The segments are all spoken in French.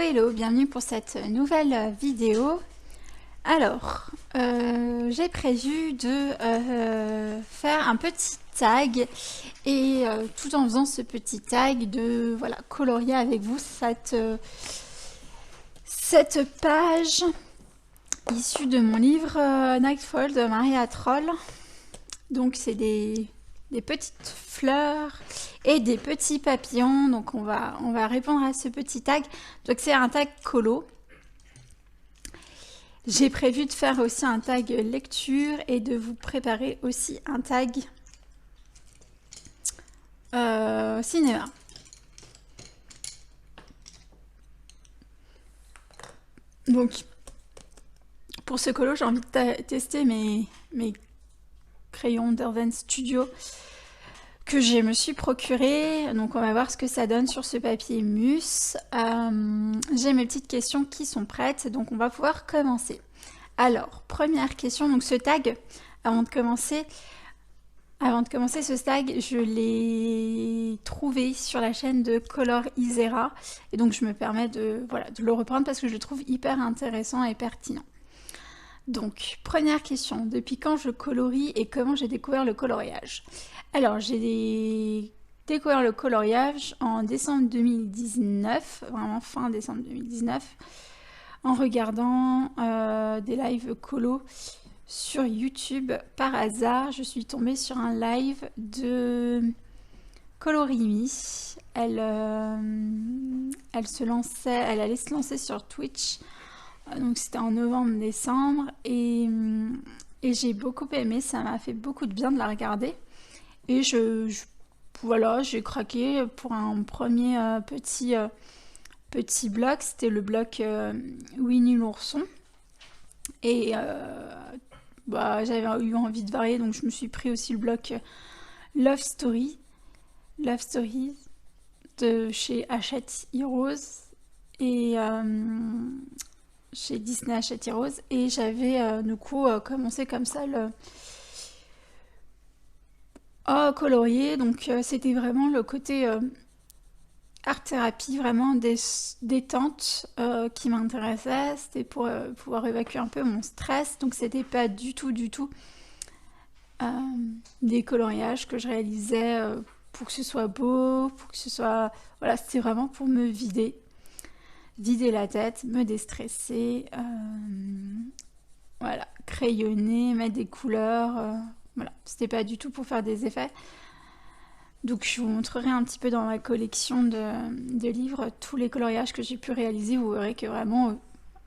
Hello, bienvenue pour cette nouvelle vidéo. Alors, j'ai prévu de faire un petit tag et tout en faisant ce petit tag de voilà, colorier avec vous cette page issue de mon livre Nightfall de Maria Troll. Donc c'est des petites fleurs et des petits papillons. Donc on va répondre à ce petit tag. Donc c'est un tag colo. J'ai prévu de faire aussi un tag lecture et de vous préparer aussi un tag cinéma. Donc pour ce colo, j'ai envie de tester mes crayons d'Urban Studio que je me suis procuré. Donc on va voir ce que ça donne sur ce papier mousse. J'ai mes petites questions qui sont prêtes, donc on va pouvoir commencer. Alors, première question, donc ce tag, avant de commencer ce tag, je l'ai trouvé sur la chaîne de Color Isera, et donc je me permets de le reprendre parce que je le trouve hyper intéressant et pertinent. Donc, première question, depuis quand je colorie et comment j'ai découvert le coloriage? Alors, j'ai découvert le coloriage en décembre 2019, vraiment fin décembre 2019, en regardant des lives colo sur YouTube. Par hasard, je suis tombée sur un live de Colorimi. Elle allait se lancer sur Twitch. Donc c'était en novembre-décembre et j'ai beaucoup aimé, ça m'a fait beaucoup de bien de la regarder. Et voilà, j'ai craqué pour un premier petit bloc, c'était le bloc Winnie l'ourson. Et j'avais eu envie de varier, donc je me suis pris aussi le bloc Love Stories de chez Hachette Heroes et chez Disney Hachette Heroes. Et j'avais du coup commencé comme ça à colorier. Donc c'était vraiment le côté art thérapie, vraiment détente qui m'intéressait. C'était pour pouvoir évacuer un peu mon stress. Donc c'était pas du tout des coloriages que je réalisais pour que ce soit beau, pour que ce soit... Voilà, c'était vraiment pour me vider la tête, me déstresser, voilà, crayonner, mettre des couleurs, voilà, c'était pas du tout pour faire des effets. Donc je vous montrerai un petit peu dans ma collection de livres tous les coloriages que j'ai pu réaliser. Vous verrez que vraiment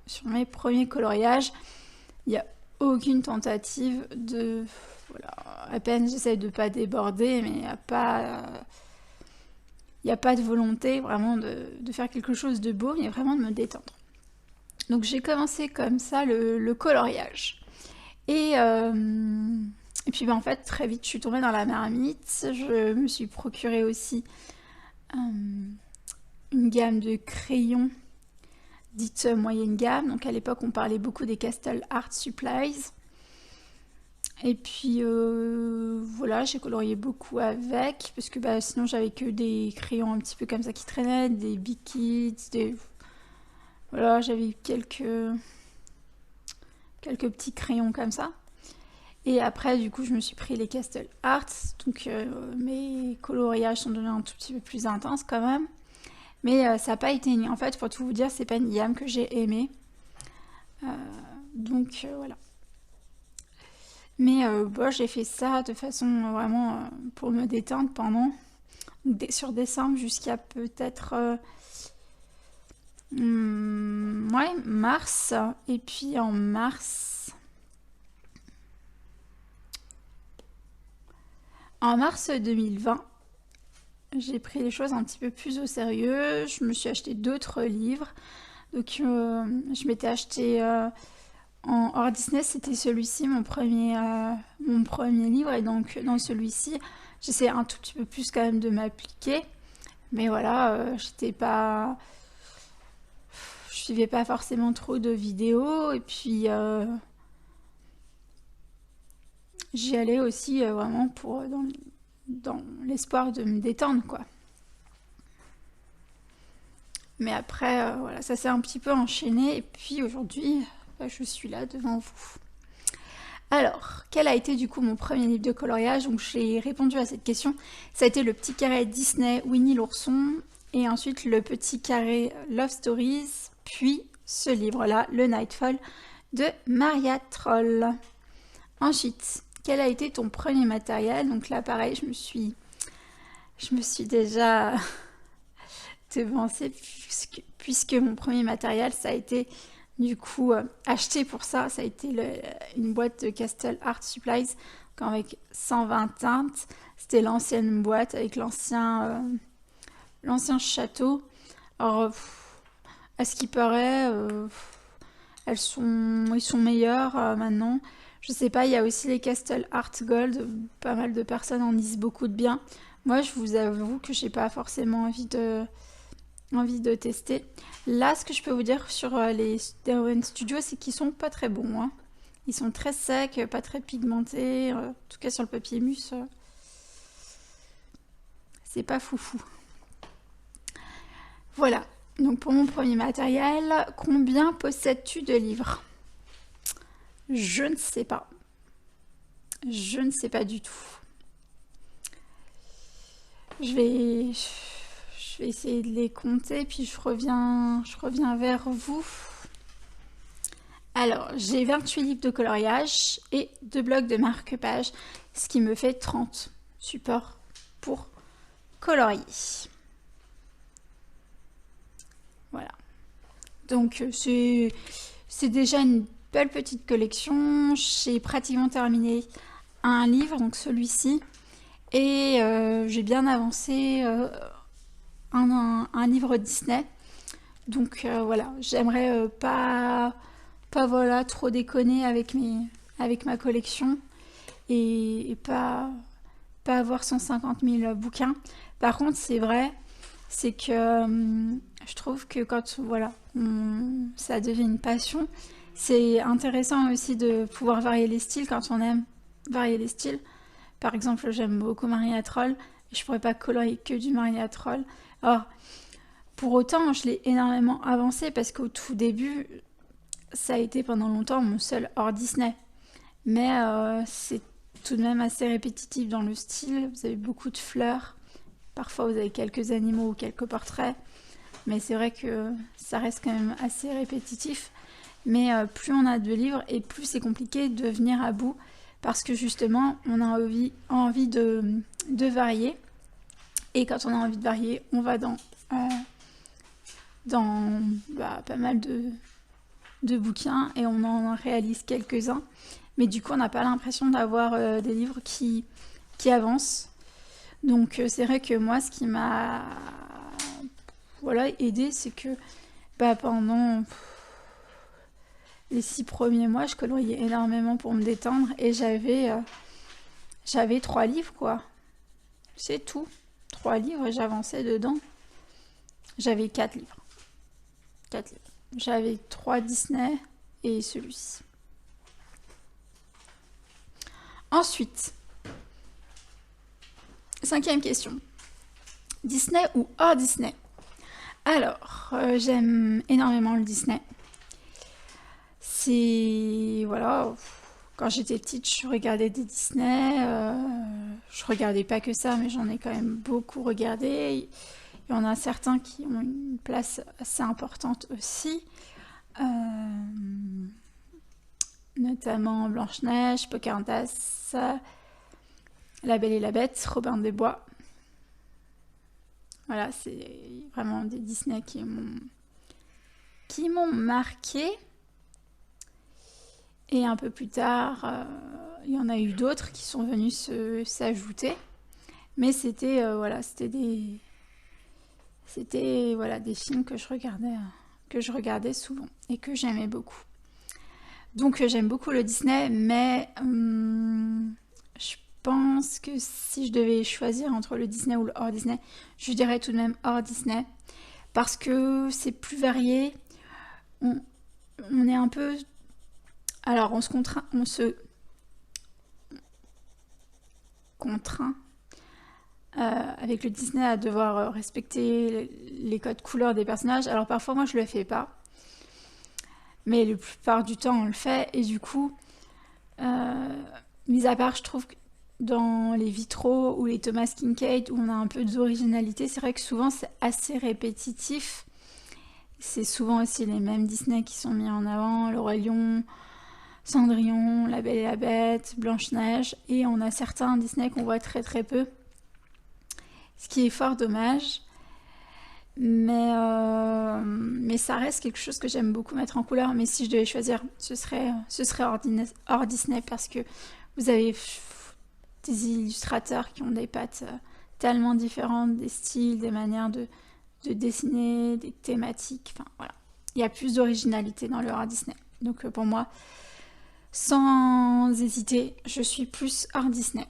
sur mes premiers coloriages, il n'y a aucune tentative de... Voilà, à peine j'essaie de pas déborder, mais il n'y a pas de volonté vraiment de faire quelque chose de beau, mais vraiment de me détendre. Donc j'ai commencé comme ça le coloriage. Et puis en fait très vite je suis tombée dans la marmite. Je me suis procuré aussi une gamme de crayons dite moyenne gamme. Donc à l'époque on parlait beaucoup des Castle Art Supplies. Et puis voilà, j'ai colorié beaucoup avec, parce que sinon j'avais que des crayons un petit peu comme ça qui traînaient, des Big Kids, voilà, j'avais quelques petits crayons comme ça. Et après, du coup, je me suis pris les Castle Art, donc mes coloriages sont devenus un tout petit peu plus intenses quand même. Mais ça n'a pas été... En fait, pour tout vous dire, c'est pas une gamme que j'ai aimée. Donc voilà. Mais j'ai fait ça de façon vraiment pour me détendre pendant sur décembre jusqu'à peut-être mars. Et puis en mars 2020, j'ai pris les choses un petit peu plus au sérieux. Je me suis acheté d'autres livres. Donc je m'étais acheté en hors Disney, c'était celui-ci, mon premier livre. Et donc dans celui-ci, j'essaie un tout petit peu plus quand même de m'appliquer. Mais voilà, je suivais pas forcément trop de vidéos. Et puis j'y allais aussi vraiment pour dans l'espoir de me détendre, quoi. Mais après, voilà, ça s'est un petit peu enchaîné. Et puis aujourd'hui, je suis là devant vous. Alors, quel a été du coup mon premier livre de coloriage? Donc j'ai répondu à cette question. Ça a été le petit carré Disney Winnie l'ourson, et ensuite le petit carré Love Stories, puis ce livre-là, Le Nightfall de Maria Troll. Ensuite, quel a été ton premier matériel? Donc là, pareil, je me suis déjà devancée puisque mon premier matériel, ça a été du coup acheté pour ça. Ça a été une boîte de Castle Art Supplies avec 120 teintes. C'était l'ancienne boîte avec l'ancien château. Alors, à ce qui paraît, ils sont meilleurs maintenant. Je sais pas, il y a aussi les Castle Art Gold. Pas mal de personnes en disent beaucoup de bien. Moi, je vous avoue que j'ai pas forcément envie de tester. Là, ce que je peux vous dire sur les Derwent Studio, c'est qu'ils sont pas très bons. Hein. Ils sont très secs, pas très pigmentés. En tout cas, sur le papier mousse, c'est pas foufou. Voilà. Donc, pour mon premier matériel, combien possèdes-tu de livres? Je ne sais pas. Je ne sais pas du tout. Je vais essayer de les compter, puis je reviens vers vous. Alors, j'ai 28 livres de coloriage et 2 blocs de marque-page, ce qui me fait 30 supports pour colorier. Voilà. Donc, c'est déjà une belle petite collection. J'ai pratiquement terminé un livre, donc celui-ci. Et j'ai bien avancé un livre Disney. Donc voilà, j'aimerais pas voilà, trop déconner avec ma collection et pas avoir 150 000 bouquins. Par contre, c'est vrai, c'est que je trouve que quand voilà, ça devient une passion, c'est intéressant aussi de pouvoir varier les styles quand on aime varier les styles. Par exemple, j'aime beaucoup Maria Troll, et je pourrais pas colorier que du Maria Troll. Alors, pour autant, je l'ai énormément avancé parce qu'au tout début, ça a été pendant longtemps mon seul hors Disney. Mais c'est tout de même assez répétitif dans le style. Vous avez beaucoup de fleurs. Parfois, vous avez quelques animaux ou quelques portraits. Mais c'est vrai que ça reste quand même assez répétitif. Mais plus on a de livres et plus c'est compliqué de venir à bout. Parce que justement, on a envie de varier. Et quand on a envie de varier, on va dans pas mal de bouquins et on en réalise quelques-uns. Mais du coup, on n'a pas l'impression d'avoir des livres qui avancent. Donc c'est vrai que moi, ce qui m'a aidé, c'est que pendant les 6 premiers mois, je coloriais énormément pour me détendre et j'avais 3 livres, quoi. C'est tout. 3 livres et j'avançais dedans. J'avais 4 livres. 4 livres. J'avais 3 Disney et celui-ci. Ensuite, 5e question. Disney ou hors Disney? Alors, j'aime énormément le Disney. C'est... Voilà, quand j'étais petite, je regardais des Disney. Je regardais pas que ça, mais j'en ai quand même beaucoup regardé. Il y en a certains qui ont une place assez importante aussi. Notamment Blanche-Neige, Pocahontas, La Belle et la Bête, Robin des Bois. Voilà, c'est vraiment des Disney qui m'ont marqué. Et un peu plus tard, il y en a eu d'autres qui sont venus s'ajouter. Mais c'était des films que je regardais souvent et que j'aimais beaucoup. Donc j'aime beaucoup le Disney, mais je pense que si je devais choisir entre le Disney ou le hors Disney, je dirais tout de même hors Disney parce que c'est plus varié. On est un peu... Alors on se contraint avec le Disney à devoir respecter les codes couleurs des personnages. Alors parfois moi je le fais pas, mais la plupart du temps on le fait, et du coup, mis à part je trouve que dans les vitraux ou les Thomas Kinkade où on a un peu d'originalité, c'est vrai que souvent c'est assez répétitif. C'est souvent aussi les mêmes Disney qui sont mis en avant, Le Roi Lion, Cendrillon, La Belle et la Bête, Blanche-Neige, et on a certains Disney qu'on voit très très peu, ce qui est fort dommage. Mais ça reste quelque chose que j'aime beaucoup mettre en couleur. Mais si je devais choisir, ce serait hors Disney, parce que vous avez des illustrateurs qui ont des pattes tellement différentes, des styles, des manières de dessiner, des thématiques. Enfin voilà, il y a plus d'originalité dans le hors Disney. Donc pour moi, sans hésiter, je suis plus hors Disney.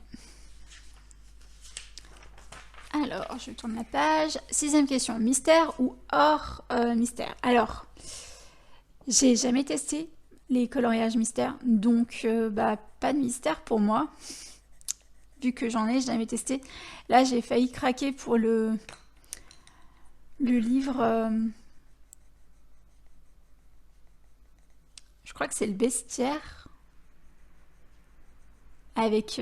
Alors, je tourne la page. 6e question, mystère ou hors mystère? Alors, j'ai jamais testé les coloriages mystères, donc pas de mystère pour moi, vu que j'en ai jamais testé. Là, j'ai failli craquer pour le livre, je crois que c'est le bestiaire, avec...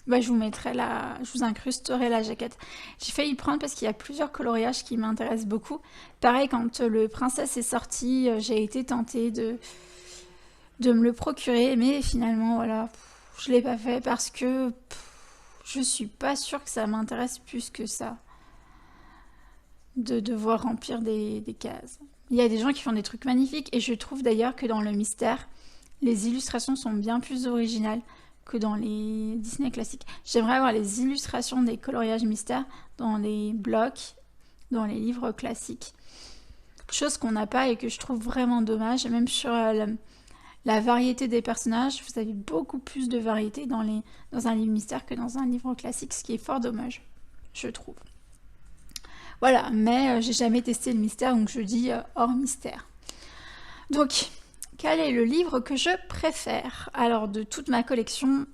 je vous mettrai je vous incrusterai la jaquette. J'ai failli y prendre parce qu'il y a plusieurs coloriages qui m'intéressent beaucoup. Pareil, quand le Princesse est sorti, j'ai été tentée de me le procurer, mais finalement, voilà, je l'ai pas fait parce que je suis pas sûre que ça m'intéresse plus que ça, de devoir remplir des cases. Il y a des gens qui font des trucs magnifiques, et je trouve d'ailleurs que dans le mystère, les illustrations sont bien plus originales que dans les Disney classiques. J'aimerais avoir les illustrations des coloriages mystères dans les blocs, dans les livres classiques. Chose qu'on n'a pas et que je trouve vraiment dommage. Même sur la variété des personnages, vous avez beaucoup plus de variété dans un livre mystère que dans un livre classique, ce qui est fort dommage, je trouve. Voilà, mais j'ai jamais testé le mystère, donc je dis hors mystère. Donc, quel est le livre que je préfère? Alors, de toute ma collection,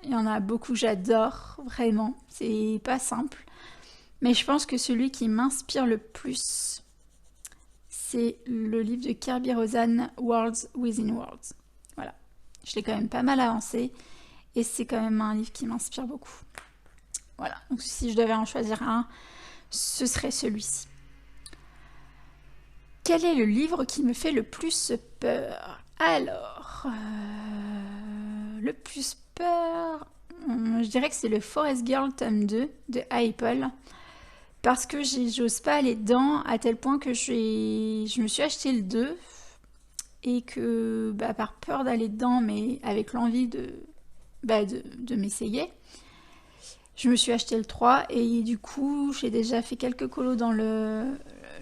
il y en a beaucoup que j'adore, vraiment. C'est pas simple. Mais je pense que celui qui m'inspire le plus, c'est le livre de Kerby Rosanes, Worlds Within Worlds. Voilà. Je l'ai quand même pas mal avancé, et c'est quand même un livre qui m'inspire beaucoup. Voilà. Donc, si je devais en choisir un, ce serait celui-ci. Quel est le livre qui me fait le plus peur? Alors, le plus peur, je dirais que c'est le Forest Girl tome 2 de Apple, parce que j'ose pas aller dedans, à tel point que je me suis acheté le 2, et que par peur d'aller dedans, mais avec l'envie de m'essayer, je me suis acheté le 3, et du coup j'ai déjà fait quelques colos dans le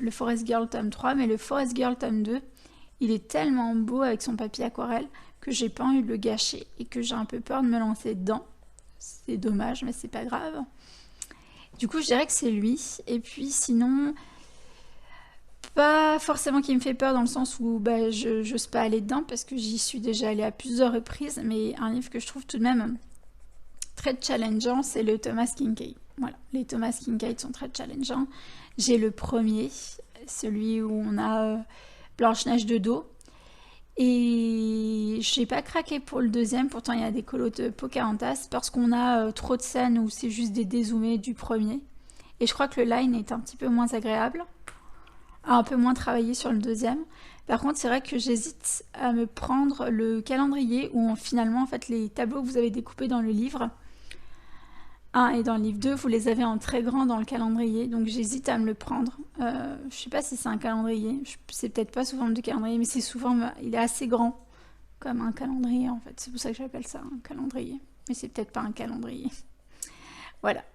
Forest Girl tome 3, mais le Forest Girl tome 2, il est tellement beau avec son papier aquarelle que j'ai pas envie de le gâcher, et que j'ai un peu peur de me lancer dedans. C'est dommage, mais c'est pas grave. Du coup, je dirais que c'est lui. Et puis sinon, pas forcément qui me fait peur dans le sens où j'ose pas aller dedans, parce que j'y suis déjà allée à plusieurs reprises, mais un livre que je trouve tout de même très challengeant, c'est le Thomas Kinkade. Voilà, les Thomas Kinkade sont très challengeants. J'ai le premier, celui où on a Blanche-Neige de dos. Et j'ai pas craqué pour le deuxième, pourtant il y a des colos de Pocahontas, parce qu'on a trop de scènes où c'est juste des dézoomés du premier. Et je crois que le line est un petit peu moins agréable, un peu moins travaillé sur le deuxième. Par contre, c'est vrai que j'hésite à me prendre le calendrier, où finalement, en fait, les tableaux que vous avez découpés dans le livre 1 et dans le livre 2, vous les avez en très grand dans le calendrier, donc j'hésite à me le prendre. Je sais pas si c'est un calendrier, c'est peut-être pas sous forme de calendrier, mais c'est souvent, il est assez grand, comme un calendrier en fait. C'est pour ça que j'appelle ça un calendrier, mais c'est peut-être pas un calendrier. Voilà.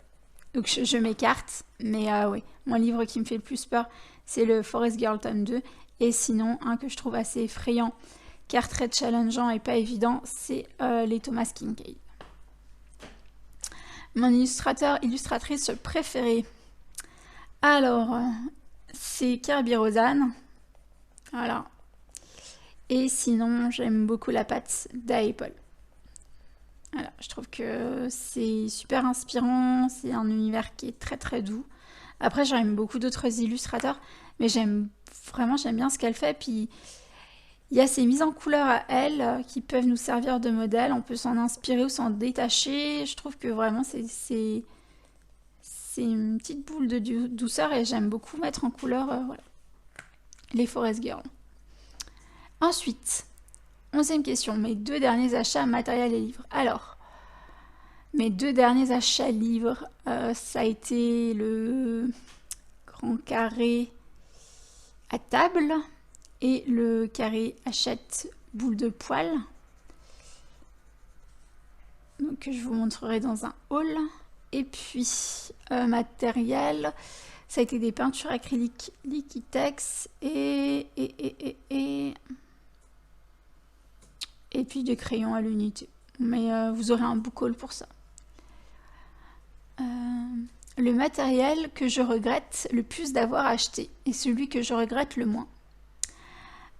Donc je m'écarte, mais oui, mon livre qui me fait le plus peur, c'est le Forest Girl tome 2, et sinon, un que je trouve assez effrayant, car très challengeant et pas évident, c'est les Thomas Kinkade. Mon illustratrice préférée, alors, c'est Kerby Rosanes, voilà. Et sinon, j'aime beaucoup la patte d'Apple. Voilà, je trouve que c'est super inspirant, c'est un univers qui est très très doux. Après, j'aime beaucoup d'autres illustrateurs, mais j'aime bien ce qu'elle fait. Puis il y a ces mises en couleur à elle qui peuvent nous servir de modèle. On peut s'en inspirer ou s'en détacher. Je trouve que vraiment c'est une petite boule de douceur et j'aime beaucoup mettre en couleur voilà, les Forest Girl. Ensuite, 11e question, mes 2 derniers achats matériels et livres. Alors, mes 2 derniers achats livres, ça a été le grand carré à table et le carré hachette boule de poil. Donc je vous montrerai dans un haul. Et puis matériel, ça a été des peintures acryliques Liquitex et puis des crayons à l'unité. Mais vous aurez un book haul pour ça. Le matériel que je regrette le plus d'avoir acheté et celui que je regrette le moins.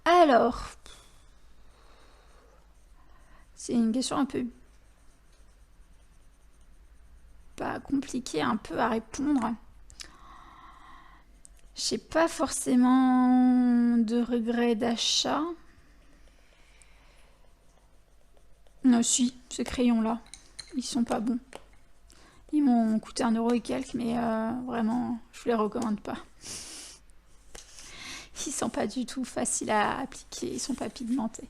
Alors, c'est une question un peu pas compliquée, un peu à répondre. J'ai pas forcément de regrets d'achat. Non, si, ces crayons-là, ils sont pas bons. Ils m'ont coûté 1 € et quelques, mais vraiment, je vous les recommande pas. Ils sont pas du tout faciles à appliquer, ils sont pas pigmentés.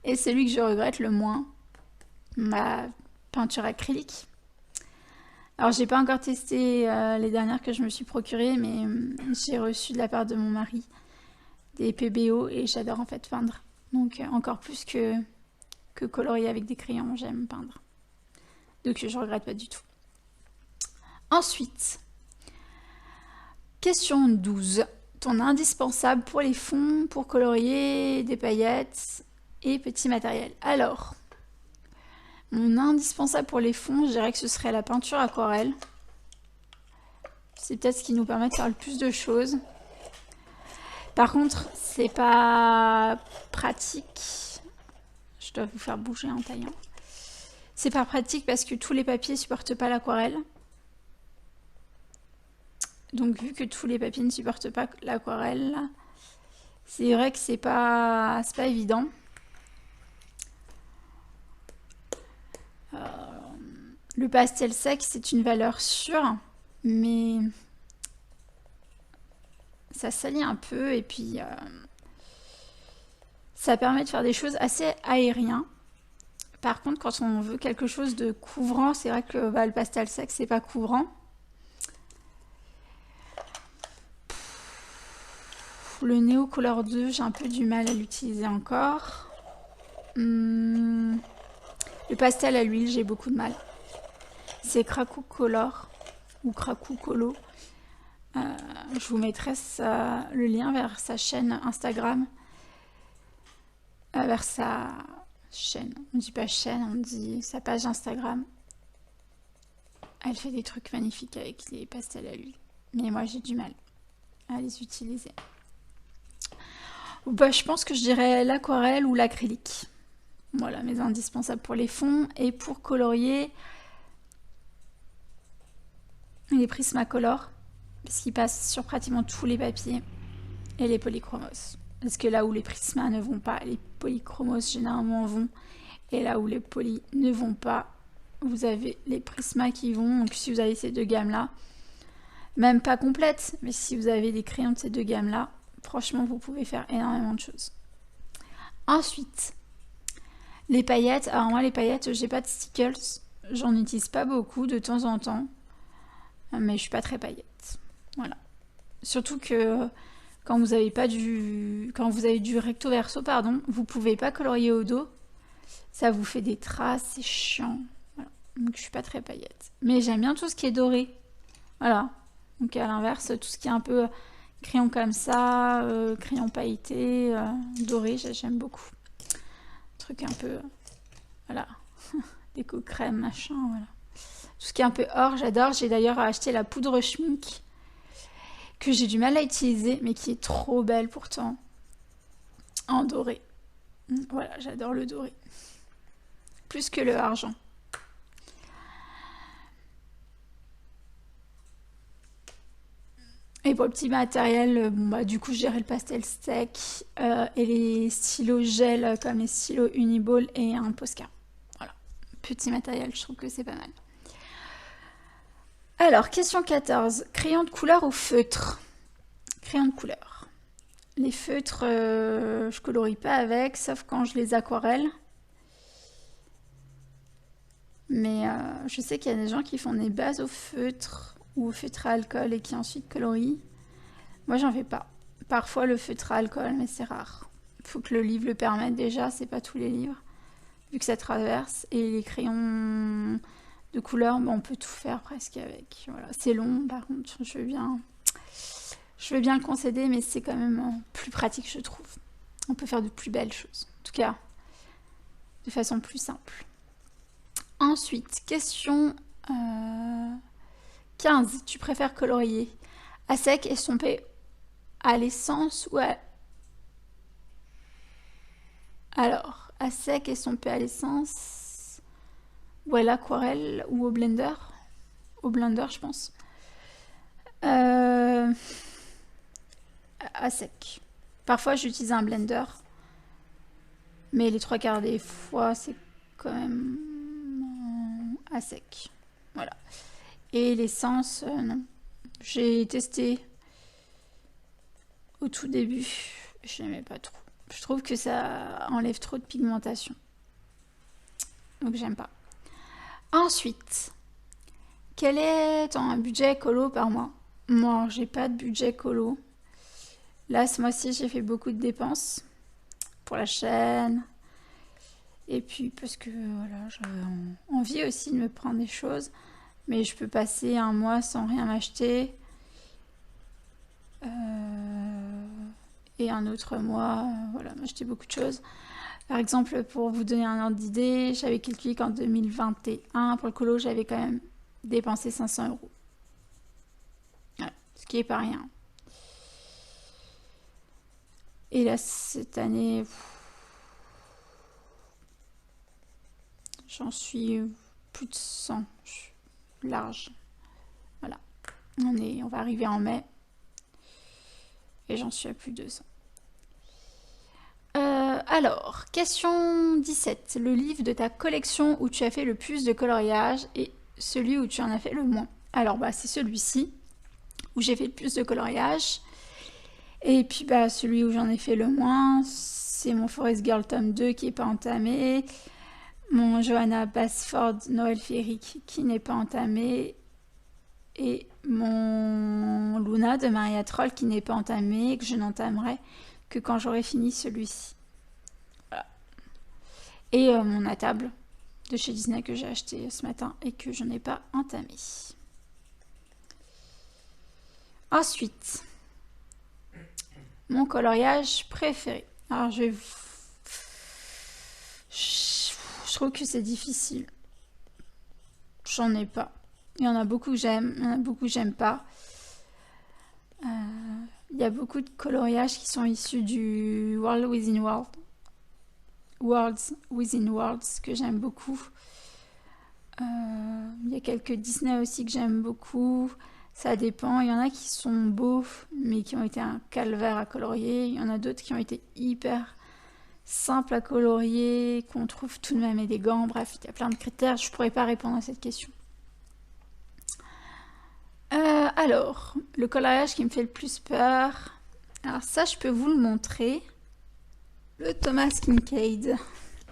Et celui que je regrette le moins, ma peinture acrylique. Alors j'ai pas encore testé les dernières que je me suis procurées, mais j'ai reçu de la part de mon mari des PBO et j'adore en fait peindre. Donc encore plus que colorier avec des crayons, j'aime peindre. Donc je regrette pas du tout. Ensuite, question 12. Ton indispensable pour les fonds, pour colorier, des paillettes et petits matériels. Alors, mon indispensable pour les fonds, je dirais que ce serait la peinture aquarelle. C'est peut-être ce qui nous permet de faire le plus de choses. Par contre, c'est pas pratique. Je dois vous faire bouger en taillant. C'est pas pratique parce que tous les papiers supportent pas l'aquarelle. Donc vu que tous les papiers ne supportent pas l'aquarelle, c'est vrai que c'est pas évident. Le pastel sec, c'est une valeur sûre, mais ça salit un peu et puis ça permet de faire des choses assez aériennes. Par contre, quand on veut quelque chose de couvrant, c'est vrai que le pastel sec, c'est pas couvrant. Le Neo Color 2, j'ai un peu du mal à l'utiliser encore. Le pastel à l'huile, j'ai beaucoup de mal. C'est Krakou Color ou Krakou Colo. Je vous mettrai le lien vers sa chaîne Instagram. Vers sa chaîne. On dit pas chaîne, on dit sa page Instagram. Elle fait des trucs magnifiques avec les pastels à l'huile. Mais moi, j'ai du mal à les utiliser. Bah, je pense que je dirais l'aquarelle ou l'acrylique. Voilà, mes indispensables pour les fonds. Et pour colorier, les Prismacolor, parce qu'ils passent sur pratiquement tous les papiers. Et les polychromos. Parce que là où les prismas ne vont pas, les polychromos généralement vont. Et là où les poly ne vont pas, vous avez les prismas qui vont. Donc si vous avez ces 2 gammes-là, même pas complètes, mais si vous avez des crayons de ces 2 gammes-là, franchement, vous pouvez faire énormément de choses. Ensuite, les paillettes. Alors moi, les paillettes, j'ai pas de stickers. J'en utilise pas beaucoup de temps en temps. Mais je suis pas très paillettes. Voilà. Surtout que quand vous avez du recto verso, pardon, vous pouvez pas colorier au dos. Ça vous fait des traces, c'est chiant. Voilà. Donc je suis pas très paillette. Mais j'aime bien tout ce qui est doré. Voilà. Donc à l'inverse, tout ce qui est un peu crayon comme ça, crayon pailleté, doré, j'aime beaucoup. Truc un peu, voilà, déco crème, machin, voilà. Tout ce qui est un peu or, j'adore. J'ai d'ailleurs acheté la poudre schmink que j'ai du mal à utiliser, mais qui est trop belle pourtant, en doré. Voilà, j'adore le doré. plus que le argent. Et pour le petit matériel, bon, bah, du coup, je dirais le pastel steak et les stylos gel comme les stylos Uniball et un Posca. Voilà, petit matériel, je trouve que c'est pas mal. Alors, question 14. Crayon de couleur ou feutre? Crayon de couleur. Les feutres, je colorie pas avec, sauf quand je les aquarelle. Mais je sais qu'il y a des gens qui font des bases au feutre ou au feutre à alcool et qui ensuite colorient. Moi, j'en fais pas. Parfois le feutre à alcool, mais c'est rare. Il faut que le livre le permette déjà, c'est pas tous les livres, vu que ça traverse. Et les crayons de couleur, bah, on peut tout faire presque avec. Voilà. C'est long, par contre, je veux bien le concéder, mais c'est quand même plus pratique, je trouve. On peut faire de plus belles choses. En tout cas, de façon plus simple. Ensuite, question 15. Tu préfères colorier à sec, estomper à l'essence ou à... Alors, à sec, estompé à l'essence ou à l'aquarelle ou au blender? Au blender, je pense. À sec. Parfois, j'utilise un blender. Mais les 3/4 des fois, c'est quand même à sec. Voilà. Et l'essence, non. J'ai testé au tout début. Je n'aimais pas trop. Je trouve que ça enlève trop de pigmentation. Donc j'aime pas. Ensuite, quel est ton budget colo par mois? Moi, j'ai pas de budget colo. Là, ce mois-ci, j'ai fait beaucoup de dépenses pour la chaîne. Et puis parce que voilà, j'avais envie aussi de me prendre des choses. Mais je peux passer un mois sans rien m'acheter. Et un autre mois, voilà, m'acheter beaucoup de choses. Par exemple, pour vous donner un ordre d'idée, j'avais calculé qu'en 2021, pour le colo, j'avais quand même dépensé 500 €. Voilà, ce qui est pas rien. Et là, cette année, j'en suis plus de 100, je suis large. Voilà, on va arriver en mai. Et j'en suis à plus de 100. Alors, question 17. Le livre de ta collection où tu as fait le plus de coloriage et celui où tu en as fait le moins. Alors, bah, c'est celui-ci où j'ai fait le plus de coloriage. Et puis, bah, celui où j'en ai fait le moins, c'est mon Forest Girl tome 2 qui n'est pas entamé. Mon Johanna Basford Noël féerique qui n'est pas entamé. Et mon Luna de Maria Troll qui n'est pas entamé et que je n'entamerai que quand j'aurai fini celui-ci. Voilà. Et mon à table de chez Disney que j'ai acheté ce matin et que je n'ai pas entamé. Ensuite, mon coloriage préféré. Alors je trouve que c'est difficile. J'en ai pas. Il y en a beaucoup que j'aime, il y en a beaucoup que j'aime pas. Il y a beaucoup de coloriages qui sont issus du World Within World. Worlds Within Worlds que j'aime beaucoup. Il y a quelques Disney aussi que j'aime beaucoup. Ça dépend. Il y en a qui sont beaux, mais qui ont été un calvaire à colorier. Il y en a d'autres qui ont été hyper simples à colorier, qu'on trouve tout de même élégants. Bref, il y a plein de critères. Je pourrais pas répondre à cette question. Alors, le coloriage qui me fait le plus peur. Alors ça, je peux vous le montrer. Le Thomas Kinkade.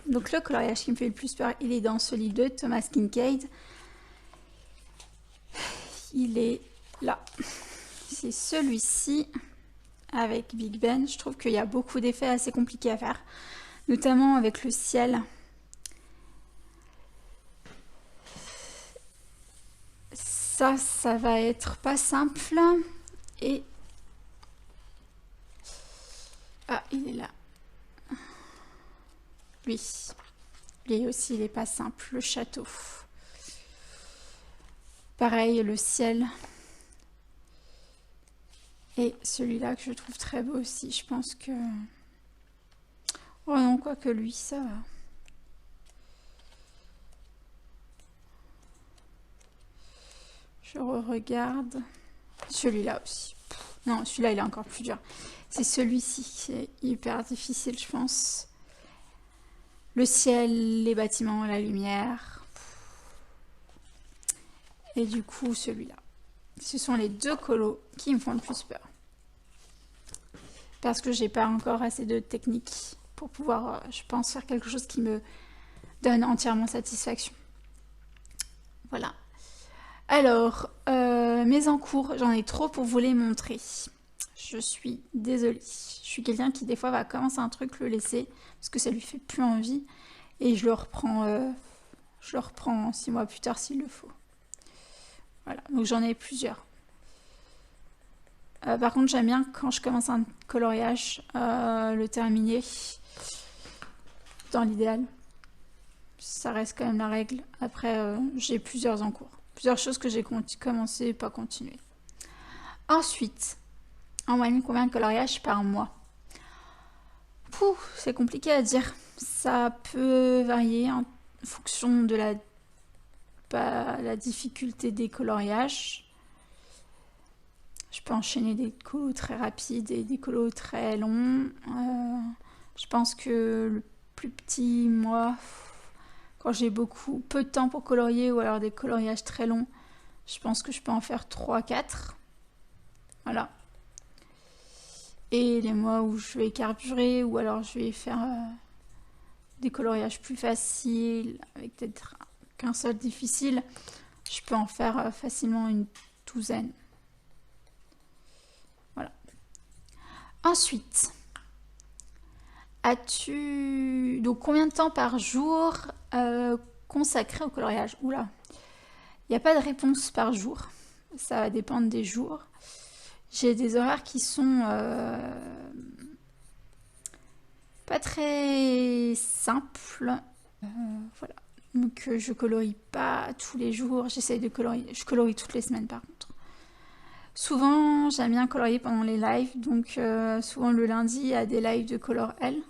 Donc le coloriage qui me fait le plus peur, il est dans ce livre de Thomas Kinkade. Il est là. C'est celui-ci avec Big Ben. Je trouve qu'il y a beaucoup d'effets assez compliqués à faire, notamment avec le ciel. Ça va être pas simple. Et... ah, il est là. Lui aussi, il est pas simple. Le château. Pareil, le ciel. Et celui-là que je trouve très beau aussi. Je pense que... oh non, quoique lui, ça va. Je regarde. Celui-là aussi. Non, celui-là, il est encore plus dur. C'est celui-ci qui est hyper difficile, je pense. Le ciel, les bâtiments, la lumière. Et du coup, celui-là. Ce sont les deux colos qui me font le plus peur. Parce que j'ai pas encore assez de technique pour pouvoir, je pense, faire quelque chose qui me donne entièrement satisfaction. Voilà. Alors, mes encours, j'en ai trop pour vous les montrer. Je suis désolée. Je suis quelqu'un qui des fois va commencer un truc, le laisser, parce que ça lui fait plus envie. Et je le reprends 6 mois plus tard s'il le faut. Voilà, donc j'en ai plusieurs. Par contre, j'aime bien quand je commence un coloriage, le terminer dans l'idéal. Ça reste quand même la règle. Après, j'ai plusieurs en cours. Plusieurs choses que j'ai commencé et pas continué. Ensuite, en moyenne, combien de coloriages par mois? C'est compliqué à dire. Ça peut varier en fonction de la difficulté des coloriages. Je peux enchaîner des colos très rapides et des colos très longs. Je pense que le plus petit, moi, quand j'ai peu de temps pour colorier ou alors des coloriages très longs, je pense que je peux en faire 3-4. Voilà. Et les mois où je vais carburer ou alors je vais faire des coloriages plus faciles, avec peut-être qu'un seul difficile, je peux en faire facilement une 12aine. Voilà. Ensuite, donc combien de temps par jour consacré au coloriage? Oula, il n'y a pas de réponse par jour, ça va dépendre des jours. J'ai des horaires qui sont pas très simples. Voilà. Donc je colorie pas tous les jours, j'essaye de colorier. Je colorie toutes les semaines par contre. Souvent, j'aime bien colorier pendant les lives, donc souvent le lundi, il y a des lives de Color L.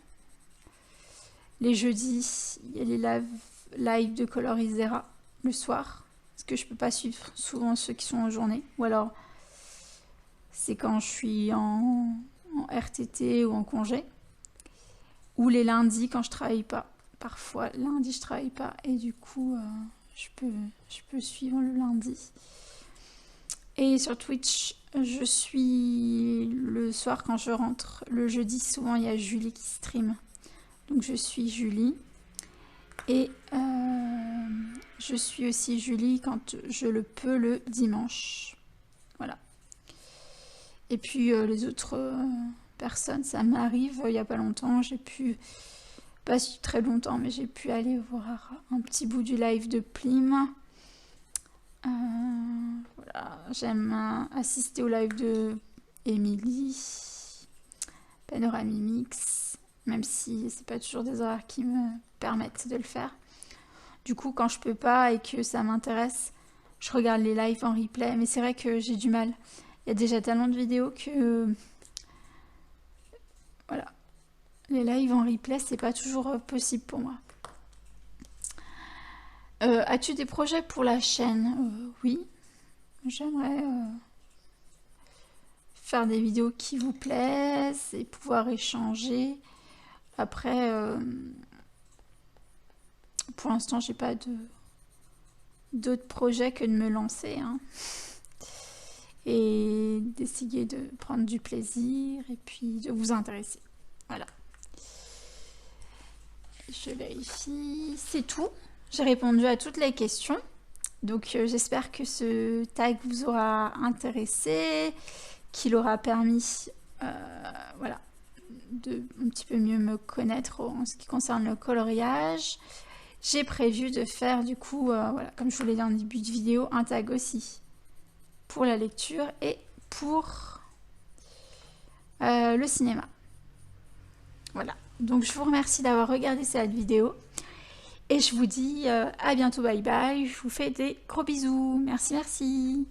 Les jeudis, il y a les lives de Color Isera le soir, parce que je peux pas suivre souvent ceux qui sont en journée, ou alors c'est quand je suis en RTT ou en congé, ou les lundis quand je travaille pas. Parfois, lundi, je travaille pas, et du coup, je peux suivre le lundi. Et sur Twitch, je suis le soir quand je rentre. Le jeudi, souvent, il y a Julie qui stream. Donc, je suis Julie. Et je suis aussi Julie quand je le peux le dimanche. Voilà. Et puis, les autres personnes, ça m'arrive il n'y a pas longtemps. J'ai pu, pas très longtemps, mais j'ai pu aller voir un petit bout du live de Plim. Voilà, j'aime assister au live de Emily, Panoramimix, même si c'est pas toujours des horaires qui me permettent de le faire. Du coup, quand je peux pas et que ça m'intéresse, je regarde les lives en replay, mais c'est vrai que j'ai du mal. Il y a déjà tellement de vidéos que voilà, les lives en replay, c'est pas toujours possible pour moi. As-tu des projets pour la chaîne? Oui, j'aimerais faire des vidéos qui vous plaisent et pouvoir échanger. Après, pour l'instant, j'ai pas d'autres projets que de me lancer, hein. Et d'essayer de prendre du plaisir et puis de vous intéresser. Voilà. Je vérifie. C'est tout. J'ai répondu à toutes les questions. Donc j'espère que ce tag vous aura intéressé, qu'il aura permis voilà, de un petit peu mieux me connaître en ce qui concerne le coloriage. J'ai prévu de faire du coup, voilà, comme je vous l'ai dit en début de vidéo, un tag aussi pour la lecture et pour le cinéma. Voilà, donc je vous remercie d'avoir regardé cette vidéo. Et je vous dis à bientôt, bye bye. Je vous fais des gros bisous. Merci, merci.